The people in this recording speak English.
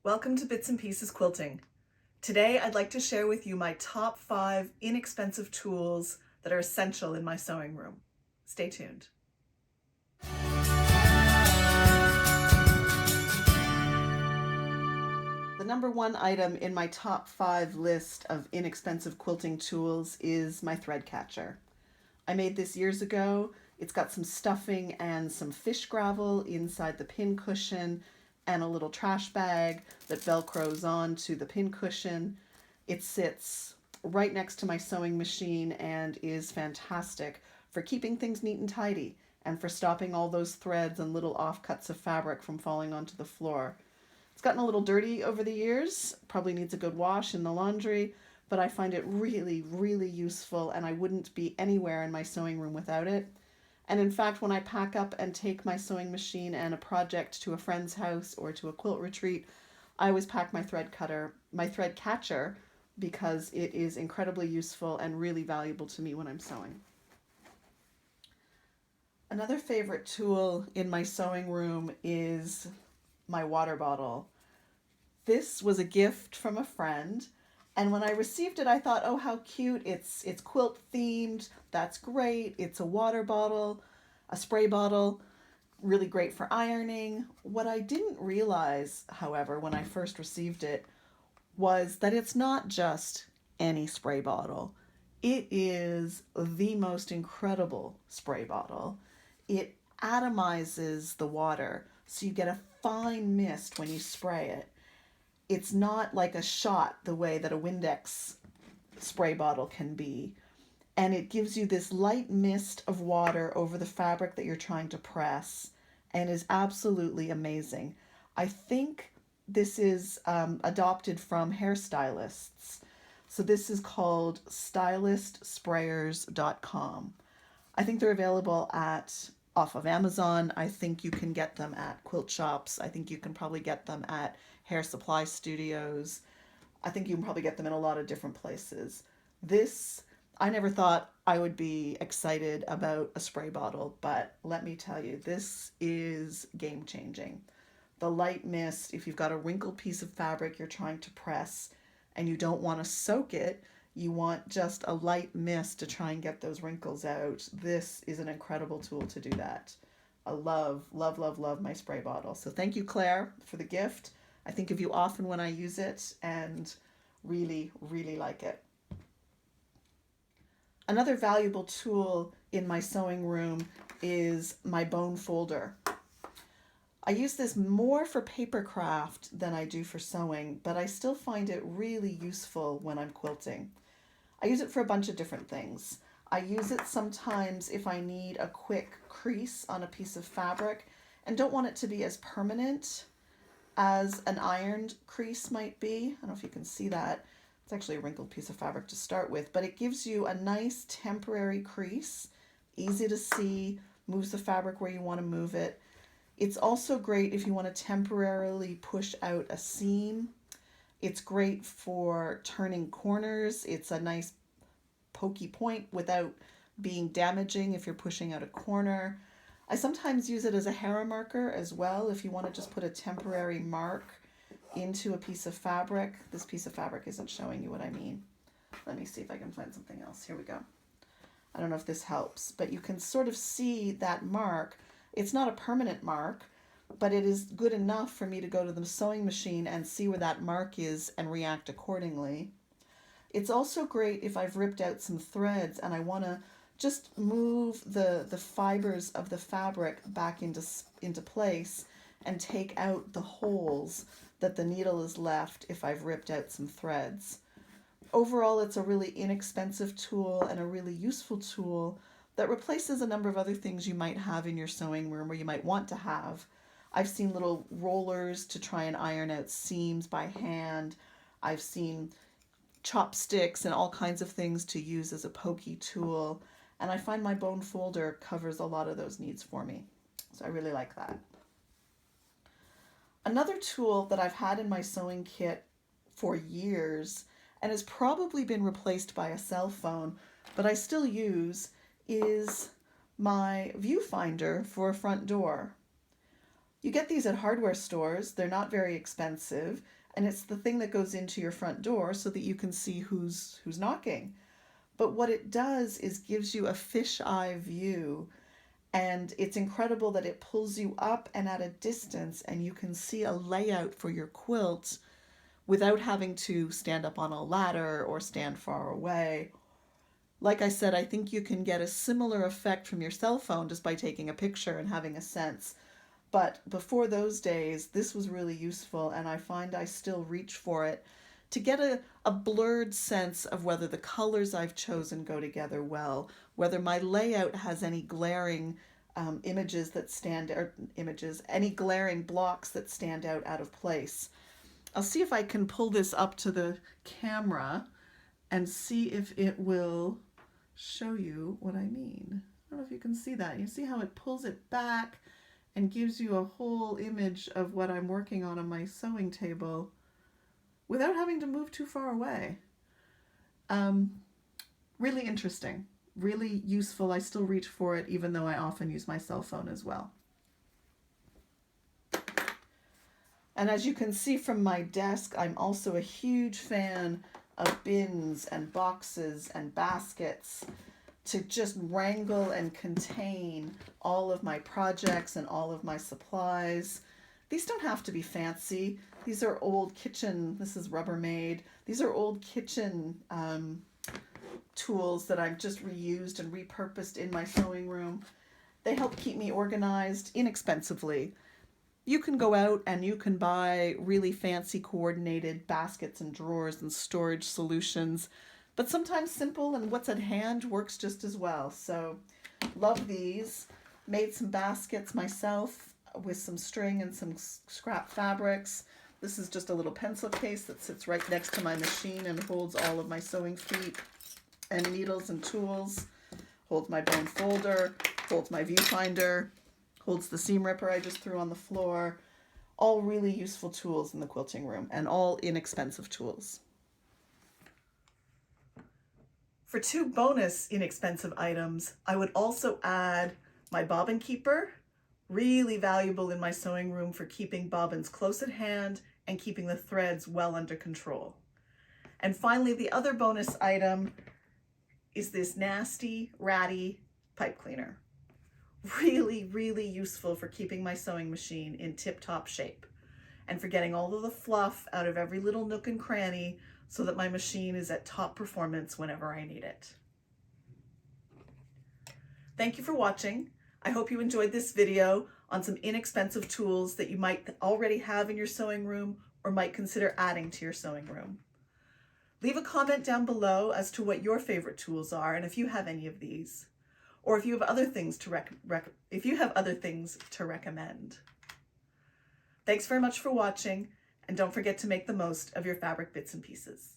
Welcome to Bits and Pieces Quilting. Today I'd like to share with you my top 5 inexpensive tools that are essential in my sewing room. Stay tuned. The number one item in my top 5 list of inexpensive quilting tools is my thread catcher. I made this years ago. It's got some stuffing and some fish gravel inside the pin cushion and a little trash bag that velcros onto the pin cushion. It sits right next to my sewing machine and is fantastic for keeping things neat and tidy and for stopping all those threads and little offcuts of fabric from falling onto the floor. It's gotten a little dirty over the years, probably needs a good wash in the laundry, but I find it really, really useful, and I wouldn't be anywhere in my sewing room without it. And in fact, when I pack up and take my sewing machine and a project to a friend's house or to a quilt retreat, I always pack my thread catcher, because it is incredibly useful and really valuable to me when I'm sewing. Another favorite tool in my sewing room is my water bottle. This was a gift from a friend, and when I received it I thought, oh, how cute. It's quilt themed. That's great. It's a water bottle, a spray bottle, really great for ironing. What I didn't realize, however, when I first received it was that it's not just any spray bottle. It is the most incredible spray bottle. It atomizes the water, so you get a fine mist when you spray it. It's not like a shot the way that a Windex spray bottle can be. And it gives you this light mist of water over the fabric that you're trying to press and is absolutely amazing. I think this is adopted from hairstylists. So this is called stylistsprayers.com. I think they're available off of Amazon. I think you can get them at quilt shops. I think you can probably get them at hair supply studios. I think you can probably get them in a lot of different places. I never thought I would be excited about a spray bottle, but let me tell you, this is game changing. The light mist, if you've got a wrinkled piece of fabric you're trying to press and you don't want to soak it, you want just a light mist to try and get those wrinkles out, this is an incredible tool to do that. I love, love, love, love my spray bottle. So thank you, Claire, for the gift. I think of you often when I use it and really, really like it. Another valuable tool in my sewing room is my bone folder. I use this more for paper craft than I do for sewing, but I still find it really useful when I'm quilting. I use it for a bunch of different things. I use it sometimes if I need a quick crease on a piece of fabric and don't want it to be as permanent as an ironed crease might be. I don't know if you can see that. It's actually a wrinkled piece of fabric to start with, but it gives you a nice temporary crease, easy to see, moves the fabric where you want to move it. It's also great if you want to temporarily push out a seam. It's great for turning corners. It's a nice pokey point without being damaging if you're pushing out a corner. I sometimes use it as a hair marker as well if you want to just put a temporary mark into a piece of fabric. This piece of fabric isn't showing you what I mean. Let me see if I can find something else. Here we go. I don't know if this helps, but you can sort of see that mark. It's not a permanent mark, but it is good enough for me to go to the sewing machine and see where that mark is and react accordingly. It's also great if I've ripped out some threads and I want to just move the fibers of the fabric back into place and take out the holes that the needle is left if I've ripped out some threads. Overall, it's a really inexpensive tool and a really useful tool that replaces a number of other things you might have in your sewing room or you might want to have. I've seen little rollers to try and iron out seams by hand. I've seen chopsticks and all kinds of things to use as a pokey tool. And I find my bone folder covers a lot of those needs for me. So I really like that. Another tool that I've had in my sewing kit for years and has probably been replaced by a cell phone, but I still use, is my viewfinder for a front door. You get these at hardware stores. They're not very expensive, and it's the thing that goes into your front door so that you can see who's knocking. But what it does is gives you a fisheye view, and it's incredible that it pulls you up and at a distance, and you can see a layout for your quilt without having to stand up on a ladder or stand far away. Like I said, I think you can get a similar effect from your cell phone just by taking a picture and having a sense. But before those days, this was really useful, and I find I still reach for it to get a blurred sense of whether the colors I've chosen go together well, whether my layout has any glaring images that stand, or images, any glaring blocks that stand out of place. I'll see if I can pull this up to the camera and see if it will show you what I mean. I don't know if you can see that. You see how it pulls it back and gives you a whole image of what I'm working on my sewing table without having to move too far away. Really interesting, really useful. I still reach for it even though I often use my cell phone as well. And as you can see from my desk, I'm also a huge fan of bins and boxes and baskets to just wrangle and contain all of my projects and all of my supplies. These don't have to be fancy. These are old kitchen, this is Rubbermaid. These are old kitchen tools that I've just reused and repurposed in my sewing room. They help keep me organized inexpensively. You can go out and you can buy really fancy coordinated baskets and drawers and storage solutions, but sometimes simple and what's at hand works just as well. So love these. Made some baskets myself with some string and some scrap fabrics. This is just a little pencil case that sits right next to my machine and holds all of my sewing feet and needles and tools, holds my bone folder, holds my viewfinder, holds the seam ripper I just threw on the floor. All really useful tools in the quilting room and all inexpensive tools. For 2 bonus inexpensive items, I would also add my bobbin keeper, really valuable in my sewing room for keeping bobbins close at hand and keeping the threads well under control. And finally, the other bonus item is this nasty, ratty pipe cleaner. Really, really useful for keeping my sewing machine in tip-top shape and for getting all of the fluff out of every little nook and cranny so that my machine is at top performance whenever I need it. Thank you for watching. I hope you enjoyed this video on some inexpensive tools that you might already have in your sewing room or might consider adding to your sewing room. Leave a comment down below as to what your favorite tools are and if you have any of these, or if you have other things to recommend. Thanks very much for watching, and don't forget to make the most of your fabric bits and pieces.